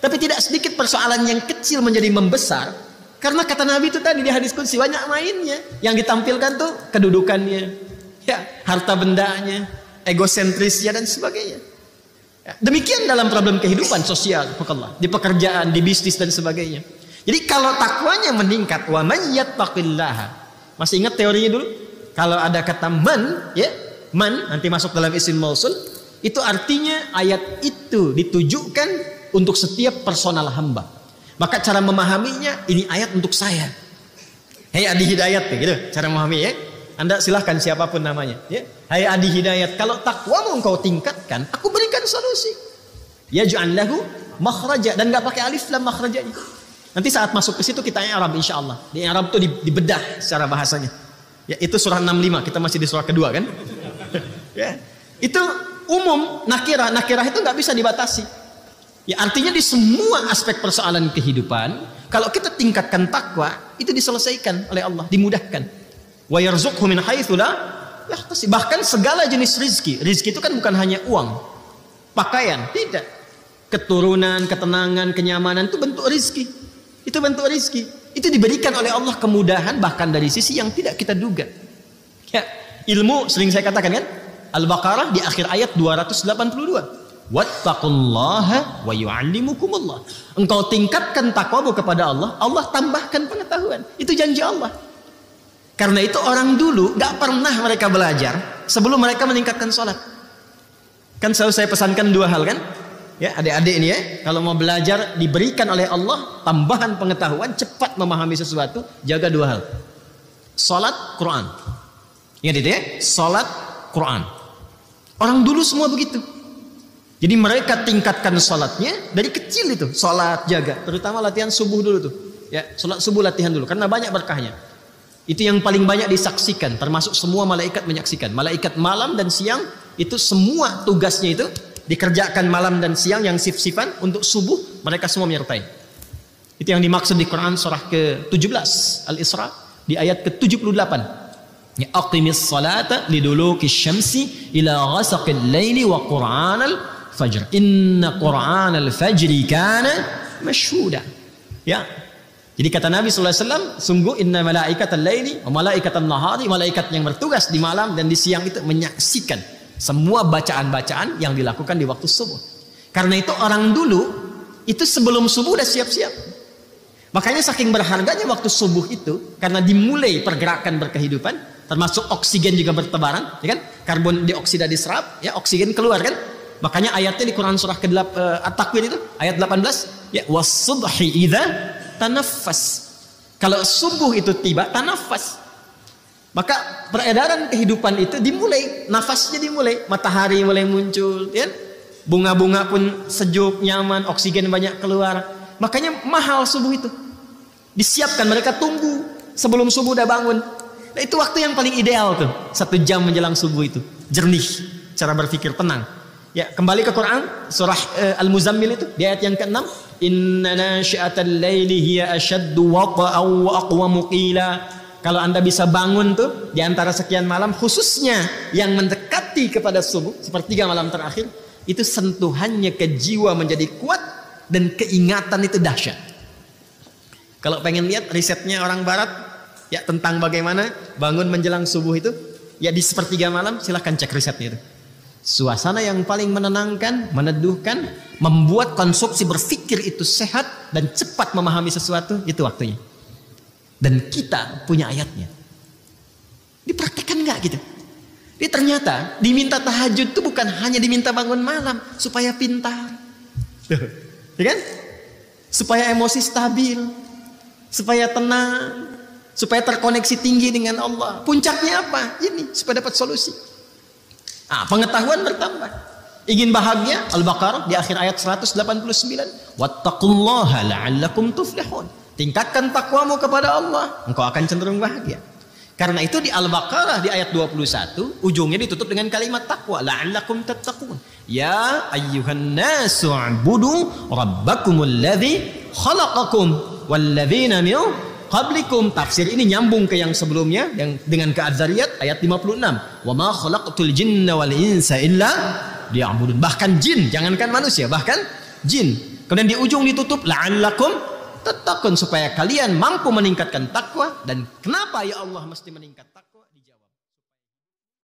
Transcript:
Tapi tidak sedikit persoalan yang kecil menjadi membesar. Karena kata Nabi itu tadi di hadis qudsi banyak mainnya. Yang ditampilkan tuh kedudukannya, ya, harta bendanya, egosentrisnya dan sebagainya. Ya, demikian dalam problem kehidupan sosial, di pekerjaan, di bisnis dan sebagainya. Jadi kalau takwanya meningkat, wa man yattaqillaha. Masih ingat teorinya dulu? Kalau ada kata man, ya, man nanti masuk dalam isim mausul, itu artinya ayat itu ditujukan untuk setiap personal hamba. Maka cara memahaminya, ini ayat untuk saya. Hai Adi Hidayat, gitu cara memahami ya. Anda silahkan siapapun namanya. Ya. Hai Adi Hidayat, kalau takwamu engkau tingkatkan, aku berikan solusi. Yaj'al lahu makhraja, dan nggak pakai alif lam makhrajanya. Nanti saat masuk ke situ kita i'rab insyaallah. Di i'rab itu dibedah secara bahasanya. Ya, itu surah 65, kita masih di surah kedua kan? Ya. Itu umum, nakirah itu nggak bisa dibatasi. Ya, artinya di semua aspek persoalan kehidupan, kalau kita tingkatkan takwa, itu diselesaikan oleh Allah, dimudahkan. Wa yarzuqhu min haitsu la yahtasib. Bahkan segala jenis rizki. Rizki itu kan bukan hanya uang, pakaian, tidak. Keturunan, ketenangan, kenyamanan itu bentuk rizki. Itu bentuk rizki. Itu diberikan oleh Allah kemudahan bahkan dari sisi yang tidak kita duga. Ya, ilmu sering saya katakan kan? Al-Baqarah di akhir ayat 282. Wattaqullaha wa yu'allimukumullah. Engkau tingkatkan takwamu kepada Allah, Allah tambahkan pengetahuan. Itu janji Allah. Karena itu orang dulu gak pernah mereka belajar sebelum mereka meningkatkan sholat. Kan selalu saya pesankan dua hal kan? Ya, adik-adik ini ya, kalau mau belajar diberikan oleh Allah tambahan pengetahuan, cepat memahami sesuatu, jaga dua hal. Salat, Quran. Ingat itu ya, salat, Quran. Orang dulu semua begitu. Jadi mereka tingkatkan salatnya dari kecil itu, salat jaga, terutama latihan subuh dulu tuh. Ya, salat subuh latihan dulu karena banyak berkahnya. Itu yang paling banyak disaksikan, termasuk semua malaikat menyaksikan. Malaikat malam dan siang itu semua tugasnya itu dikerjakan malam dan siang yang sif-sifan untuk subuh, mereka semua menyertai. Itu yang dimaksud di Quran surah ke-17 Al-Isra di ayat ke-78. Ya, aqimis salata liduluki syamsi ila ghasaqil laili wa qur'anal fajr. Inna qur'anal fajri kana mashhuda. Ya. Jadi kata Nabi SAW, sungguh inna malaikatal laili wa malaikatan nahari, malaikat yang bertugas di malam dan di siang itu menyaksikan semua bacaan-bacaan yang dilakukan di waktu subuh. Karena itu orang dulu itu sebelum subuh udah siap-siap. Makanya saking berharganya waktu subuh itu, karena dimulai pergerakan berkehidupan, termasuk oksigen juga bertebaran, ya kan? Karbon dioksida diserap, ya oksigen keluar kan? Makanya ayatnya di Quran surah ke-8 At-Takwir itu ayat 18, ya was-subhi idza tanaffas. Kalau subuh itu tiba, tanafas. Maka peredaran kehidupan itu dimulai, nafasnya dimulai, matahari mulai muncul, ya? Bunga-bunga pun sejuk, nyaman, oksigen banyak keluar. Makanya mahal subuh itu. Disiapkan, mereka tunggu sebelum subuh udah bangun. Nah, itu waktu yang paling ideal tuh, 1 jam menjelang subuh itu, jernih, cara berpikir tenang. Ya, kembali ke Quran surah Al-Muzammil itu di ayat yang ke-6, inna nasyi'atal laili hiya ashaddu waqa'an wa aqwamu qila. Kalau Anda bisa bangun tuh di antara sekian malam, khususnya yang mendekati kepada subuh, sepertiga malam terakhir, itu sentuhannya ke jiwa menjadi kuat dan keingatan itu dahsyat. Kalau pengen lihat risetnya orang barat ya tentang bagaimana bangun menjelang subuh itu, ya di sepertiga malam silahkan cek risetnya itu. Suasana yang paling menenangkan, meneduhkan, membuat konsumsi berpikir itu sehat dan cepat memahami sesuatu, itu waktunya. Dan kita punya ayatnya. Dipraktekkan nggak gitu? Dia ternyata diminta tahajud itu bukan hanya diminta bangun malam supaya pintar, ya kan? Supaya emosi stabil, supaya tenang, supaya terkoneksi tinggi dengan Allah. Puncaknya apa? Ini supaya dapat solusi. Pengetahuan bertambah. Ingin bahagia? Al-Baqarah di akhir ayat 189. Wattaqullaha la'allakum tuflihun. Tingkatkan takwamu kepada Allah, engkau akan cenderung bahagia. Karena itu di Al-Baqarah di ayat 21 ujungnya ditutup dengan kalimat takwa, la'allakum tattaqun. Ya ayyuhan nasu ubudu rabbakumul ladzi khalaqakum walladzina min qablikum. Tafsir ini nyambung ke yang sebelumnya yang dengan ke Az-Zariyat ayat 56. Wa ma khalaqtul jinna wal insa illa liya'budun. Bahkan jin, jangankan manusia, bahkan jin. Kemudian di ujung ditutup la'allakum tattaqun, supaya kalian mampu meningkatkan takwa. Dan kenapa ya Allah mesti meningkat takwa?